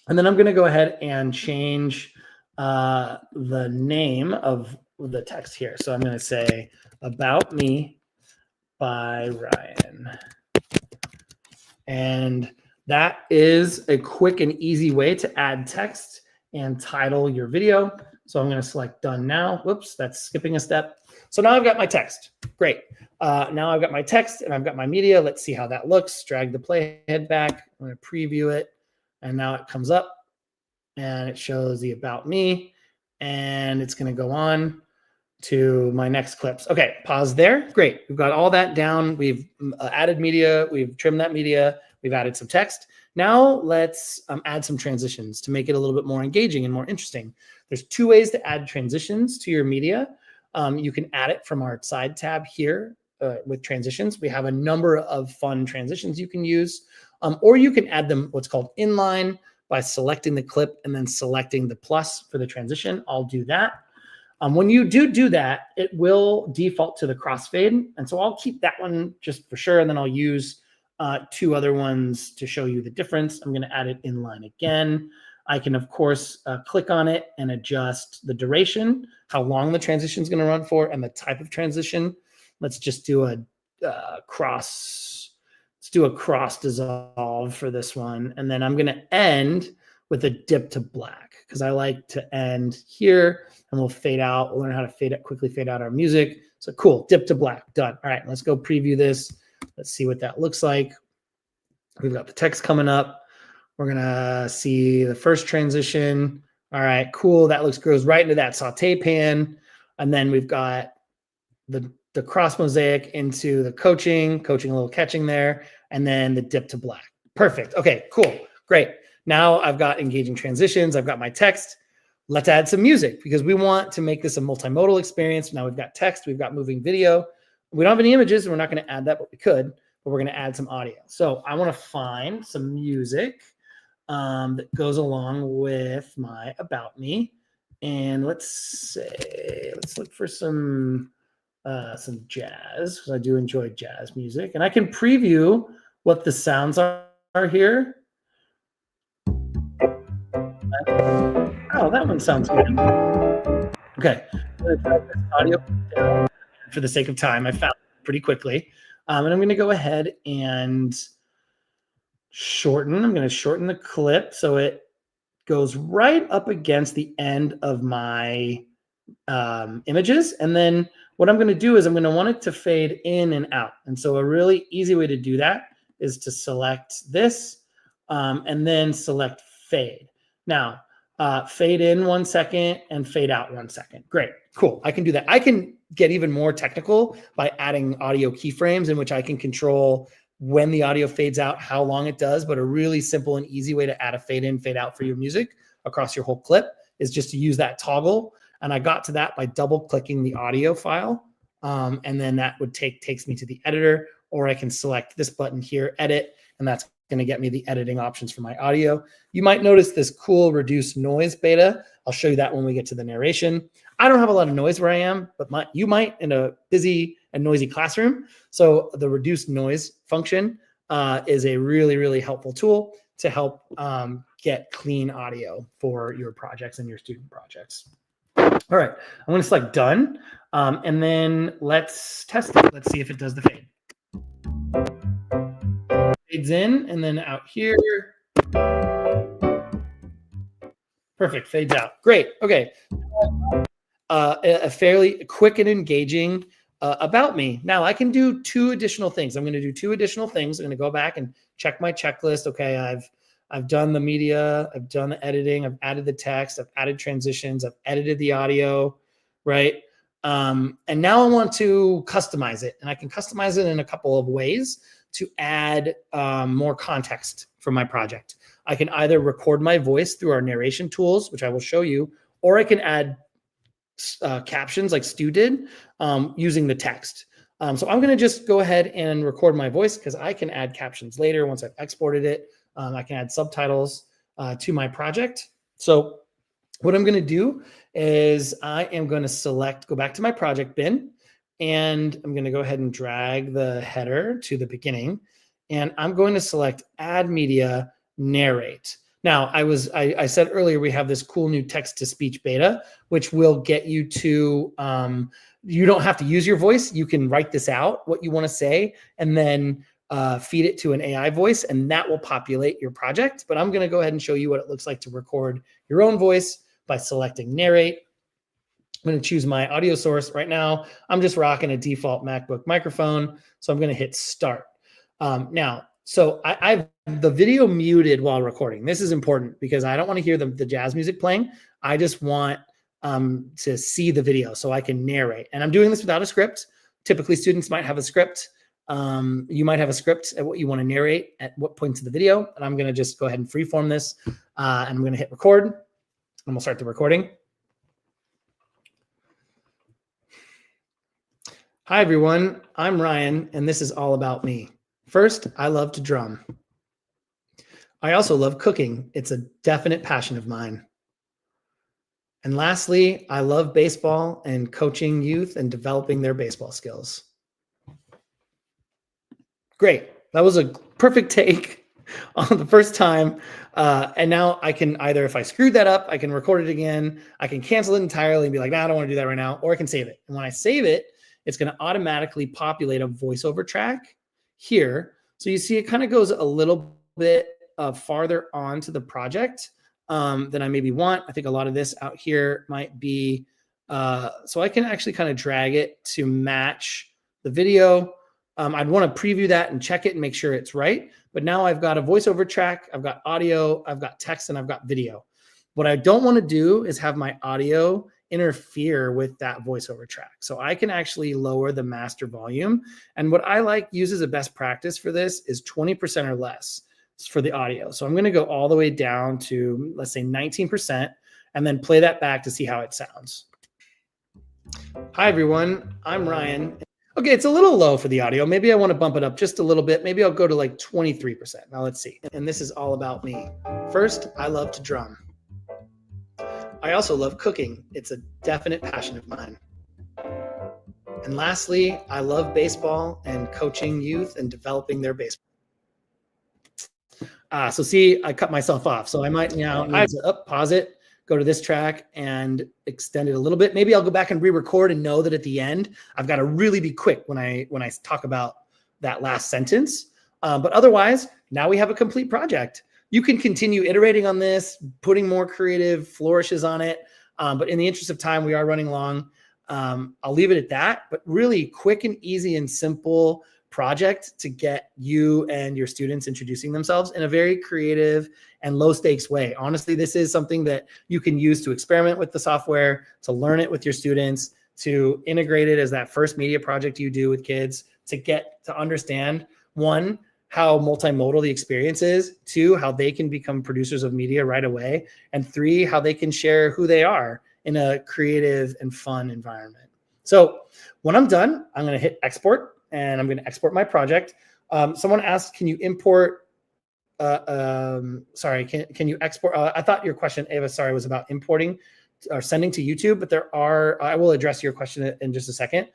And then I'm going to go ahead and change the name of the text here. So I'm going to say About Me by Ryan. And that is a quick and easy way to add text and title your video. So I'm going to select done now. Whoops, that's skipping a step. So now I've got my text. Great. Now I've got my text and I've got my media. Let's see how that looks. Drag the playhead back. I'm going to preview it. And now it comes up and it shows the About Me. And it's going to go on to my next clips. Okay, pause there. Great. We've got all that down. We've added media. We've trimmed that media. We've added some text. Now let's add some transitions to make it a little bit more engaging and more interesting. There's two ways to add transitions to your media. You can add it from our side tab here with transitions. We have a number of fun transitions you can use, or you can add them what's called inline by selecting the clip and then selecting the plus for the transition. I'll do that. When you do that, it will default to the crossfade. And so I'll keep that one just for sure. And then I'll use two other ones to show you the difference. I'm going to add it inline again. I can, of course, click on it and adjust the duration, how long the transition is going to run for, and the type of transition. Let's just do a cross. Let's do a cross dissolve for this one. And then I'm going to end with a dip to black because I like to end here, and we'll fade out. We'll learn how to quickly fade out our music. So cool, dip to black, done. All right, let's go preview this. Let's see what that looks like. We've got the text coming up. We're gonna see the first transition. All right, cool. That goes right into that saute pan. And then we've got the cross mosaic into the coaching a little catching there, and then the dip to black. Perfect. Okay, cool, great. Now I've got engaging transitions. I've got my text. Let's add some music because we want to make this a multimodal experience. Now we've got text, we've got moving video. We don't have any images, and we're not going to add that, but we could. But we're going to add some audio. So I want to find some music that goes along with my About Me. And let's look for some jazz, because I do enjoy jazz music. And I can preview what the sounds are here. Oh, that one sounds good. Okay, I'm going to try this audio for the sake of time. I found it pretty quickly. And I'm going to go ahead and shorten. I'm going to shorten the clip so it goes right up against the end of my images. And then what I'm going to do is I'm going to want it to fade in and out. And so a really easy way to do that is to select this and then select fade. Now, fade in 1 second and fade out 1 second. Great, cool. I can do that. I can get even more technical by adding audio keyframes in which I can control when the audio fades out, how long it does. But a really simple and easy way to add a fade in, fade out for your music across your whole clip is just to use that toggle. And I got to that by double clicking the audio file. And then that would takes me to the editor, or I can select this button here, edit, and that's going to get me the editing options for my audio. You might notice this cool reduced noise beta. I'll show you that when we get to the narration. I don't have a lot of noise where I am, but you might in a busy and noisy classroom. So the reduced noise function is a really, really helpful tool to help get clean audio for your projects and your student projects. All right, I'm going to select done, and then let's test it. Let's see if it does the fade. Fades in, and then out here. Perfect, fades out. Great, okay. A fairly quick and engaging about me. Now I can do 2 additional things. I'm going to do 2 additional things. I'm going to go back and check my checklist. Okay, I've done the media, I've done the editing, I've added the text, I've added transitions, I've edited the audio, right? And now I want to customize it, and I can customize it in a couple of ways to add more context for my project. I can either record my voice through our narration tools, which I will show you, or I can add captions like Stu did using the text. So I'm going to just go ahead and record my voice because I can add captions later once I've exported it. I can add subtitles to my project. So what I'm going to do is I am going to go back to my project bin, and I'm going to go ahead and drag the header to the beginning, and I'm going to select Add Media, Narrate. Now, I said earlier we have this cool new text-to-speech beta, which will get you to, you don't have to use your voice. You can write this out, what you want to say, and then feed it to an AI voice, and that will populate your project. But I'm going to go ahead and show you what it looks like to record your own voice by selecting Narrate. I'm going to choose my audio source. Right now, I'm just rocking a default MacBook microphone, so I'm going to hit Start. So I've the video muted while recording. This is important because I don't want to hear the jazz music playing. I just want to see the video so I can narrate. And I'm doing this without a script. Typically, students might have a script. You might have a script at what you want to narrate at what points of the video. And I'm going to just go ahead and freeform this. And I'm going to hit record. And we'll start the recording. Hi, everyone. I'm Ryan, and this is all about me. First, I love to drum. I also love cooking. It's a definite passion of mine. And lastly, I love baseball and coaching youth and developing their baseball skills. Great. That was a perfect take on the first time. And now I can either, if I screwed that up, I can record it again. I can cancel it entirely and be like, nah, I don't want to do that right now. Or I can save it. And when I save it, it's going to automatically populate a voiceover track here. So you see it kind of goes a little bit farther on to the project than I maybe want. I think a lot of this out here might be, so I can actually kind of drag it to match the video. I'd want to preview that and check it and make sure it's right. But now I've got a voiceover track, I've got audio, I've got text, and I've got video. What I don't want to do is have my audio interfere with that voiceover track. So I can actually lower the master volume. And what I use as a best practice for this is 20% or less for the audio. So I'm going to go all the way down to, let's say 19%, and then play that back to see how it sounds. Hi, everyone. I'm Ryan. Okay, it's a little low for the audio. Maybe I want to bump it up just a little bit. Maybe I'll go to like 23%. Now let's see. And this is all about me. First, I love to drum. I also love cooking. It's a definite passion of mine. And lastly, I love baseball and coaching youth and developing their baseball. So see, I cut myself off. So I might now need to pause it, go to this track and extend it a little bit. Maybe I'll go back and re-record and know that at the end, I've got to really be quick when I talk about that last sentence. But otherwise, now we have a complete project. You can continue iterating on this, putting more creative flourishes on it. But in the interest of time, we are running long. I'll leave it at that, but really quick and easy and simple project to get you and your students introducing themselves in a very creative and low stakes way. Honestly, this is something that you can use to experiment with the software, to learn it with your students, to integrate it as that first media project you do with kids, to get to understand, one, how multimodal the experience is, two, how they can become producers of media right away, and three, how they can share who they are in a creative and fun environment. So when I'm done, I'm going to hit export and I'm going to export my project. Someone asked, can you import sorry, can you export? I thought your question, Ava, sorry, was about importing or sending to YouTube, but there are, I will address your question in just a second.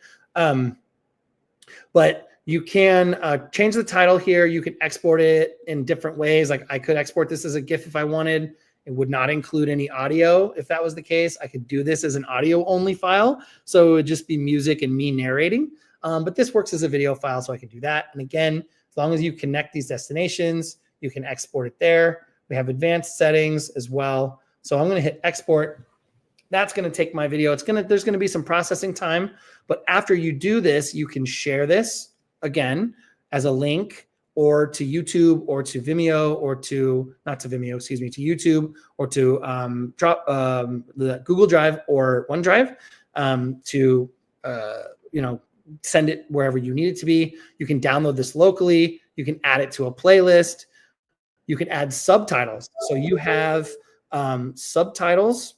But you can change the title here. You can export it in different ways. Like I could export this as a GIF if I wanted. It would not include any audio. If that was the case, I could do this as an audio only file. So it would just be music and me narrating. But this works as a video file, so I can do that. And again, as long as you connect these destinations, you can export it there. We have advanced settings as well. So I'm going to hit export. That's going to take my video. There's going to be some processing time, but after you do this, you can share this again as a link or to YouTube or to Vimeo or to, not to Vimeo, excuse me, to YouTube or to the Google Drive or OneDrive to, send it wherever you need it to be. You can download this locally. You can add it to a playlist. You can add subtitles. So you have subtitles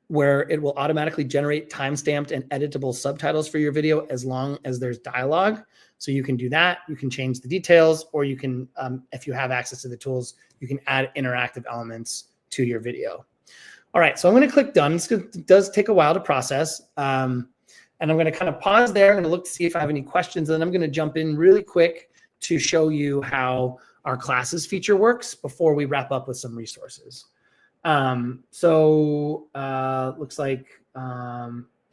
where it will automatically generate timestamped and editable subtitles for your video as long as there's dialogue. So you can do that. You can change the details, or you can, if you have access to the tools, you can add interactive elements to your video. All right, so I'm going to click done. It does take a while to process. And I'm going to kind of pause there. I'm going to look to see if I have any questions. And then I'm going to jump in really quick to show you how our classes feature works before we wrap up with some resources. Looks like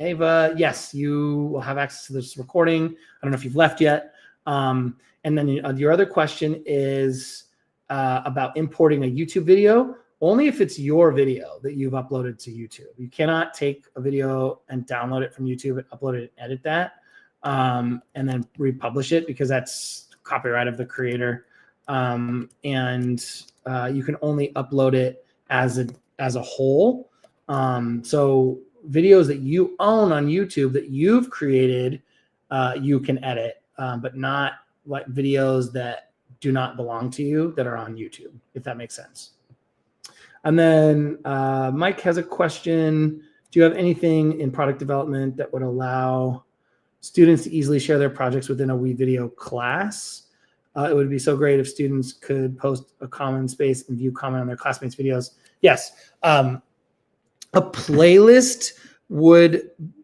Ava, yes, you will have access to this recording. I don't know if you've left yet. And then your other question is about importing a YouTube video. Only if it's your video that you've uploaded to YouTube. You cannot take a video and download it from YouTube and upload it and edit that and then republish it, because that's copyright of the creator. You can only upload it as a whole. So videos that you own on YouTube that you've created, you can edit, but not like videos that do not belong to you that are on YouTube, if that makes sense. And then Mike has a question. Do you have anything in product development that would allow students to easily share their projects within a WeVideo class? It would be so great if students could post a common space and view comment on their classmates' videos. Yes. A playlist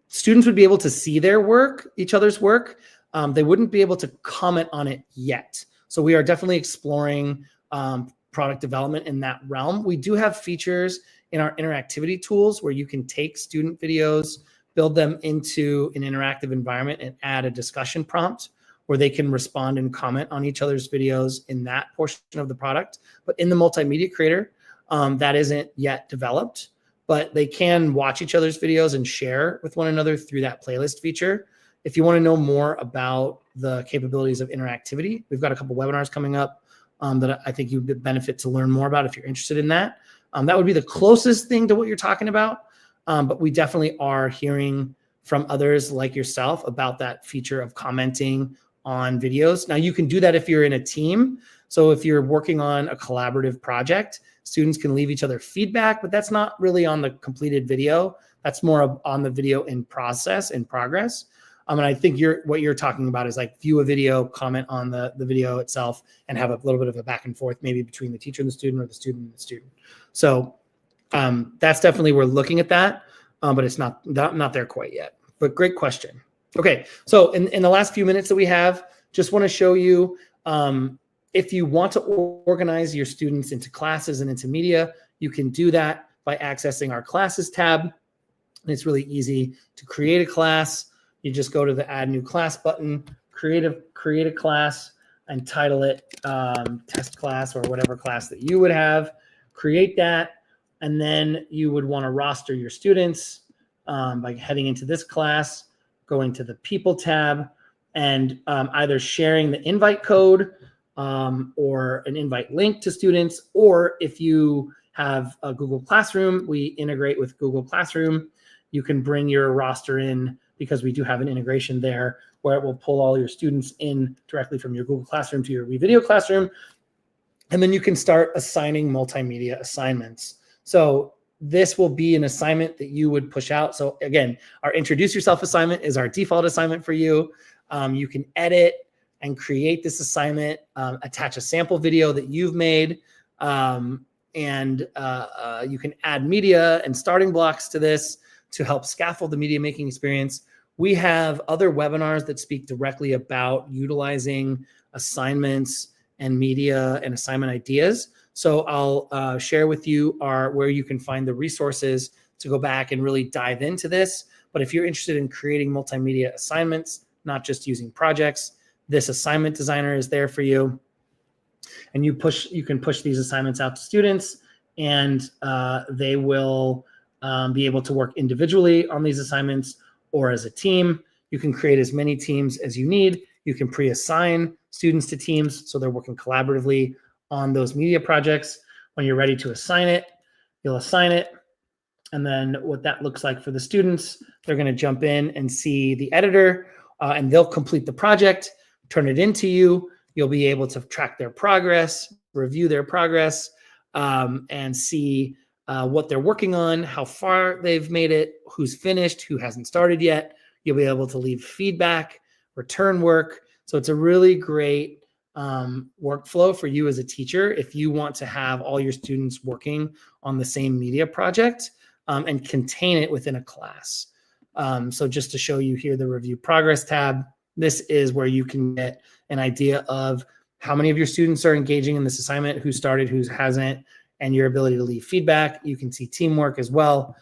students would be able to see their work, each other's work. They wouldn't be able to comment on it yet. So we are definitely exploring product development in that realm. We do have features in our interactivity tools where you can take student videos, build them into an interactive environment, and add a discussion prompt where they can respond and comment on each other's videos in that portion of the product. But in the multimedia creator, that isn't yet developed, but they can watch each other's videos and share with one another through that playlist feature. If you want to know more about the capabilities of interactivity, we've got a couple webinars coming up that I think you'd benefit to learn more about if you're interested in that. That would be the closest thing to what you're talking about. But we definitely are hearing from others like yourself about that feature of commenting on videos. Now you can do that if you're in a team. So if you're working on a collaborative project, students can leave each other feedback, but that's not really on the completed video. That's more on the video in progress. And I think what you're talking about is like view a video, comment on the video itself, and have a little bit of a back and forth maybe between the teacher and the student, or the student and the student. So that's definitely, we're looking at that, but it's not there quite yet. But great question. Okay, so in the last few minutes that we have, just want to show you if you want to organize your students into classes and into media, you can do that by accessing our classes tab. And it's really easy to create a class. You just go to the add new class button, create a class, and title it test class or whatever class that you would have. Create that, and then you would want to roster your students by heading into this class, going to the people tab, and either sharing the invite code or an invite link to students, or if you have a Google Classroom, we integrate with Google Classroom. You can bring your roster in, because we do have an integration there where it will pull all your students in directly from your Google Classroom to your WeVideo classroom. And then you can start assigning multimedia assignments. So this will be an assignment that you would push out. So again, our introduce yourself assignment is our default assignment for you. You can edit and create this assignment, attach a sample video that you've made, and you can add media and starting blocks to this to help scaffold the media making experience. We have other webinars that speak directly about utilizing assignments and media and assignment ideas. So I'll share with you where you can find the resources to go back and really dive into this. But if you're interested in creating multimedia assignments, not just using projects, this assignment designer is there for you. And you can push these assignments out to students, and they will be able to work individually on these assignments or as a team. You can create as many teams as you need. You can pre-assign students to teams so they're working collaboratively on those media projects. When you're ready to assign it, you'll assign it. And then what that looks like for the students, they're going to jump in and see the editor, and they'll complete the project, turn it into you. You'll be able to track their progress, review their progress, and see what they're working on, how far they've made it, who's finished, who hasn't started yet. You'll be able to leave feedback, return work. So it's a really great workflow for you as a teacher if you want to have all your students working on the same media project and contain it within a class. So just to show you here, the review progress tab, this is where you can get an idea of how many of your students are engaging in this assignment, who started, who hasn't, and your ability to leave feedback. You can see teamwork as well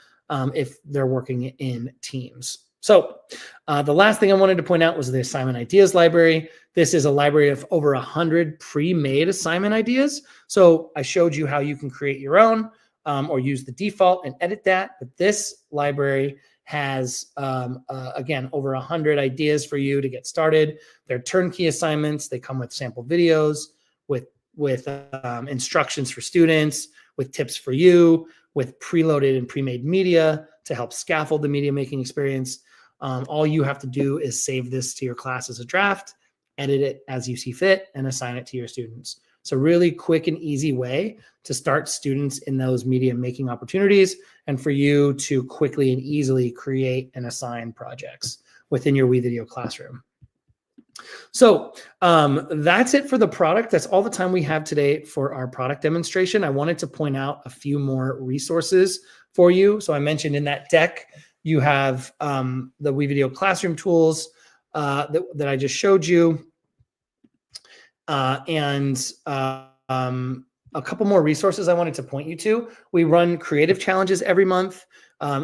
if they're working in teams. So the last thing I wanted to point out was the assignment ideas library. This is a library of over 100 pre-made assignment ideas. So I showed you how you can create your own or use the default and edit that. But this library has, again, over 100 ideas for you to get started. They're turnkey assignments. They come with sample videos, with instructions for students, with tips for you, with preloaded and pre-made media to help scaffold the media making experience. All you have to do is save this to your class as a draft, edit it as you see fit, and assign it to your students. So really quick and easy way to start students in those media making opportunities and for you to quickly and easily create and assign projects within your WeVideo classroom. So that's it for the product. That's all the time we have today for our product demonstration. I wanted to point out a few more resources for you. So I mentioned in that deck, you have the WeVideo classroom tools that I just showed you. And a couple more resources I wanted to point you to. We run creative challenges every month.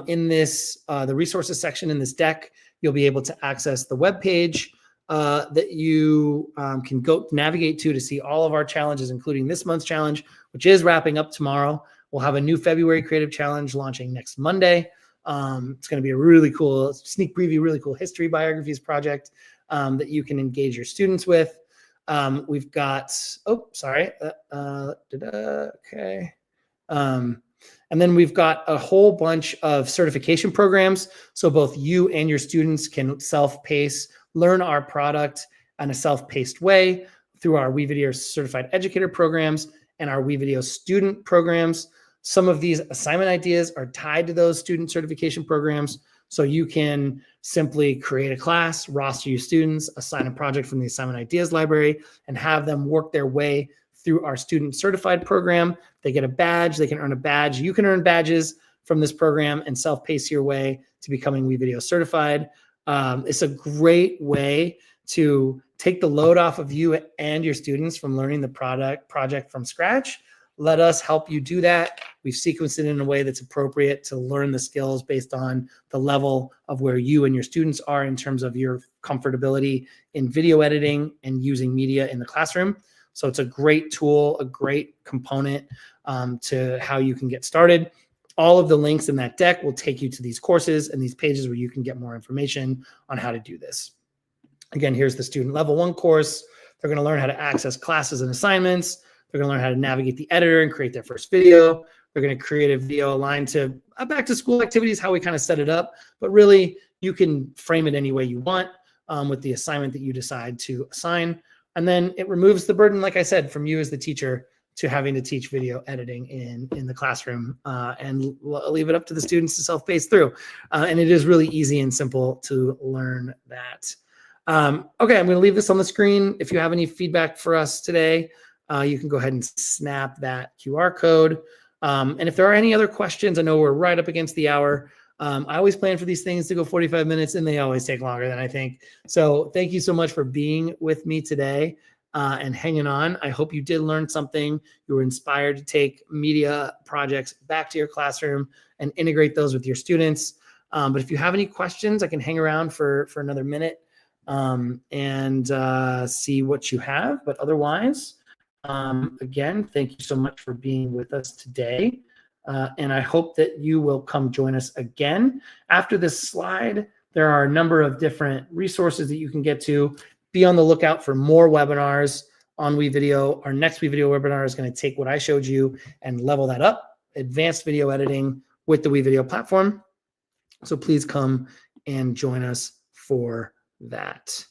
In this, the resources section in this deck, you'll be able to access the webpage that you can go navigate to see all of our challenges, including this month's challenge, which is wrapping up tomorrow. We'll have a new February creative challenge launching next Monday. It's going to be a really cool sneak preview, really cool history biographies project that you can engage your students with. We've got, okay. And then we've got a whole bunch of certification programs. So both you and your students can self-pace, learn our product in a self-paced way through our WeVideo certified educator programs and our WeVideo student programs. Some of these assignment ideas are tied to those student certification programs. So you can simply create a class, roster your students, assign a project from the assignment ideas library, and have them work their way through our student certified program. They get a badge, they can earn a badge. You can earn badges from this program and self-pace your way to becoming WeVideo certified. It's a great way to take the load off of you and your students from learning the project from scratch. Let us help you do that. We've sequenced it in a way that's appropriate to learn the skills based on the level of where you and your students are in terms of your comfortability in video editing and using media in the classroom. So it's a great tool, a great component to how you can get started. All of the links in that deck will take you to these courses and these pages where you can get more information on how to do this. Again, here's the student level 1 course. They're going to learn how to access classes and assignments. They're going to learn how to navigate the editor and create their first video. They're going to create a video aligned to back to school activities, how we kind of set it up. But really, you can frame it any way you want with the assignment that you decide to assign. And then it removes the burden, like I said, from you as the teacher to having to teach video editing in the classroom and leave it up to the students to self-pace through. And it is really easy and simple to learn that. Okay, I'm going to leave this on the screen. If you have any feedback for us today, you can go ahead and snap that QR code. And if there are any other questions, I know we're right up against the hour. I always plan for these things to go 45 minutes, and they always take longer than I think. So thank you so much for being with me today and hanging on. I hope you did learn something. You were inspired to take media projects back to your classroom and integrate those with your students. But if you have any questions, I can hang around for another minute and see what you have. But otherwise, again, thank you so much for being with us today. And I hope that you will come join us again. After this slide, there are a number of different resources that you can get to. Be on the lookout for more webinars on WeVideo. Our next WeVideo webinar is going to take what I showed you and level that up, advanced video editing with the WeVideo platform. So please come and join us for that.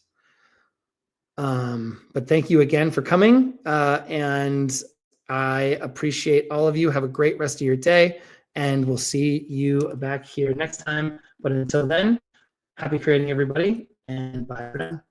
But thank you again for coming. And I appreciate all of you. Have a great rest of your day, and we'll see you back here next time. But until then, happy creating, everybody, and bye for now.